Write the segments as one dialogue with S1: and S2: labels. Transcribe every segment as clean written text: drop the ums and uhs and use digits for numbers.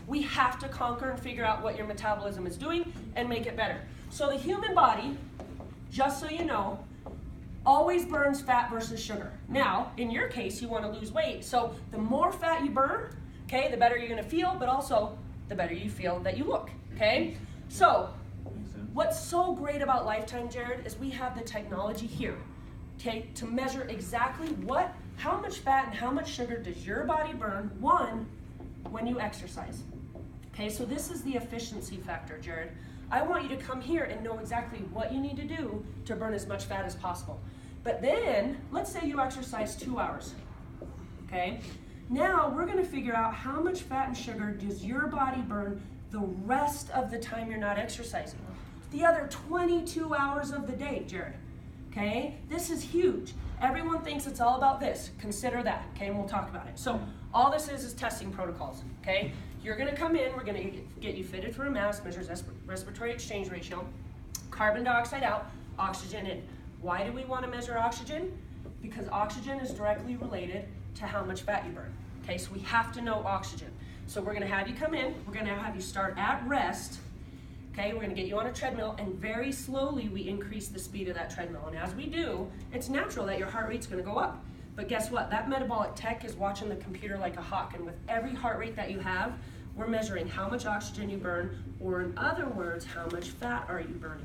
S1: We have to conquer and figure out what your metabolism is doing and make it better. So the human body, just so you know, always burns fat versus sugar. Now, in your case, you want to lose weight, so the more fat you burn, okay, the better you're going to feel, but also the better you feel that you look, okay? So, what's so great about Lifetime, Jared, is we have the technology here, okay, to measure exactly how much fat and how much sugar does your body burn, one, when you exercise. Okay, so this is the efficiency factor, Jared. I want you to come here and know exactly what you need to do to burn as much fat as possible. But then, let's say you exercise 2 hours, okay? Now, we're gonna figure out how much fat and sugar does your body burn the rest of the time you're not exercising. The other 22 hours of the day, Jared, okay? This is huge. Everyone thinks it's all about this. Consider that, okay, and we'll talk about it. So, all this is testing protocols, okay? You're gonna come in, we're gonna get you fitted for a mask, measures respiratory exchange ratio, carbon dioxide out, oxygen in. Why do we wanna measure oxygen? Because oxygen is directly related to how much fat you burn, okay? So we have to know oxygen. So we're gonna have you come in, we're gonna have you start at rest, okay? We're gonna get you on a treadmill, and very slowly we increase the speed of that treadmill. And as we do, it's natural that your heart rate's gonna go up. But guess what? That metabolic tech is watching the computer like a hawk, and with every heart rate that you have, we're measuring how much oxygen you burn, or in other words, how much fat are you burning.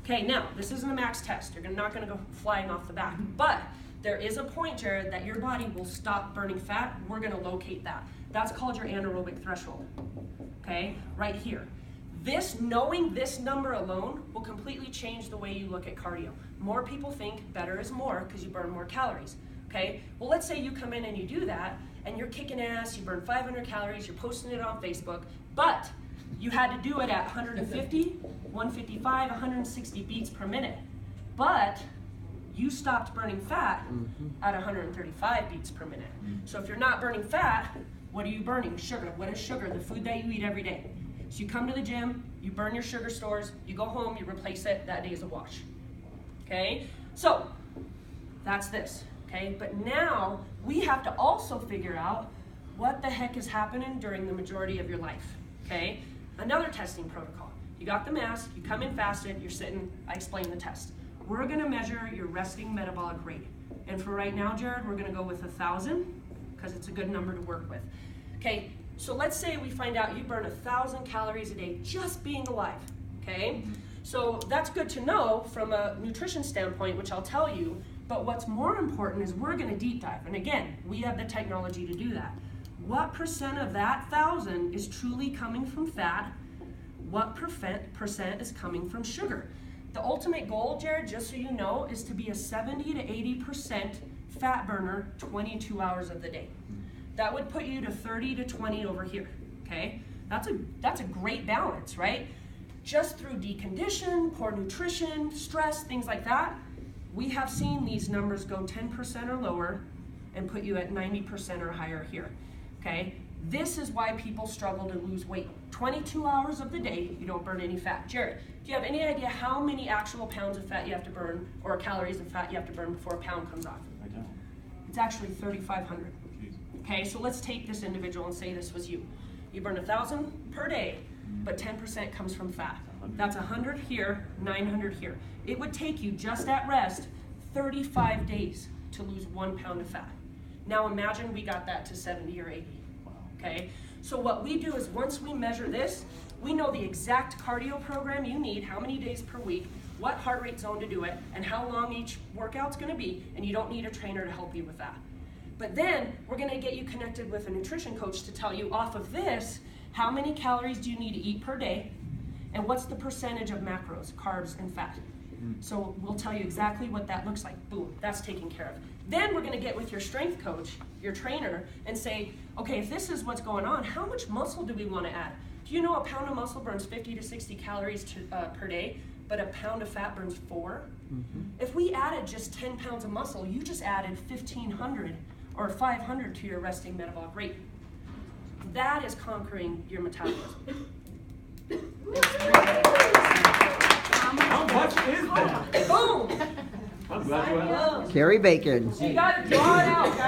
S1: Okay, now, this isn't a max test. You're not gonna go flying off the back, but there is a point, Jared, that your body will stop burning fat. We're gonna locate that. That's called your anaerobic threshold, okay? Right here. Knowing this number alone will completely change the way you look at cardio. More people think better is more because you burn more calories, okay? Well, let's say you come in and you do that, and you're kicking ass, you burn 500 calories, you're posting it on Facebook, but you had to do it at 150, 155, 160 beats per minute. But you stopped burning fat at 135 beats per minute. So if you're not burning fat, what are you burning? Sugar. What is sugar? The food that you eat every day. So you come to the gym, you burn your sugar stores, you go home, you replace it, that day is a wash. Okay? So that's this. Okay? But now we have to also figure out what the heck is happening during the majority of your life. Okay? Another testing protocol. You got the mask, you come in fasted, you're sitting, I explain the test. We're gonna measure your resting metabolic rate. And for right now, Jared, we're gonna go with 1,000, because it's a good number to work with. Okay, so let's say we find out you burn 1,000 calories a day just being alive, okay? So that's good to know from a nutrition standpoint, which I'll tell you, but what's more important is we're gonna deep dive. And again, we have the technology to do that. What percent of that 1,000 is truly coming from fat? What percent is coming from sugar? The ultimate goal, Jared, just so you know, is to be a 70 to 80% fat burner 22 hours of the day. That would put you to 30 to 20 over here, okay? That's a great balance, right? Just through decondition, poor nutrition, stress, things like that, we have seen these numbers go 10% or lower and put you at 90% or higher here, okay? This is why people struggle to lose weight. 22 hours of the day, you don't burn any fat. Jared, do you have any idea how many actual pounds of fat you have to burn, or calories of fat you have to burn before a pound comes off?
S2: I don't.
S1: It's actually 3,500. Okay, so let's take this individual and say this was you. You burn 1,000 per day, but 10% comes from fat. That's 100 here, 900 here. It would take you, just at rest, 35 days to lose 1 pound of fat. Now imagine we got that to 70 or 80. Okay, so what we do is once we measure this, we know the exact cardio program you need, how many days per week, what heart rate zone to do it, and how long each workout's gonna be, and you don't need a trainer to help you with that. But then we're gonna get you connected with a nutrition coach to tell you off of this, how many calories do you need to eat per day, and what's the percentage of macros, carbs, and fat. So we'll tell you exactly what that looks like. Boom, that's taken care of. Then we're gonna get with your strength coach, your trainer, and say, okay, if this is what's going on, how much muscle do we wanna add? Do you know a pound of muscle burns 50 to 60 calories per day, but a pound of fat burns 4? If we added just 10 pounds of muscle, you just added 1,500 or 500 to your resting metabolic rate. That is conquering your metabolism.
S2: How much is that?
S1: Boom!
S2: I'm glad you asked.
S3: Carrie Bacon.
S1: You gotta draw it out, guys.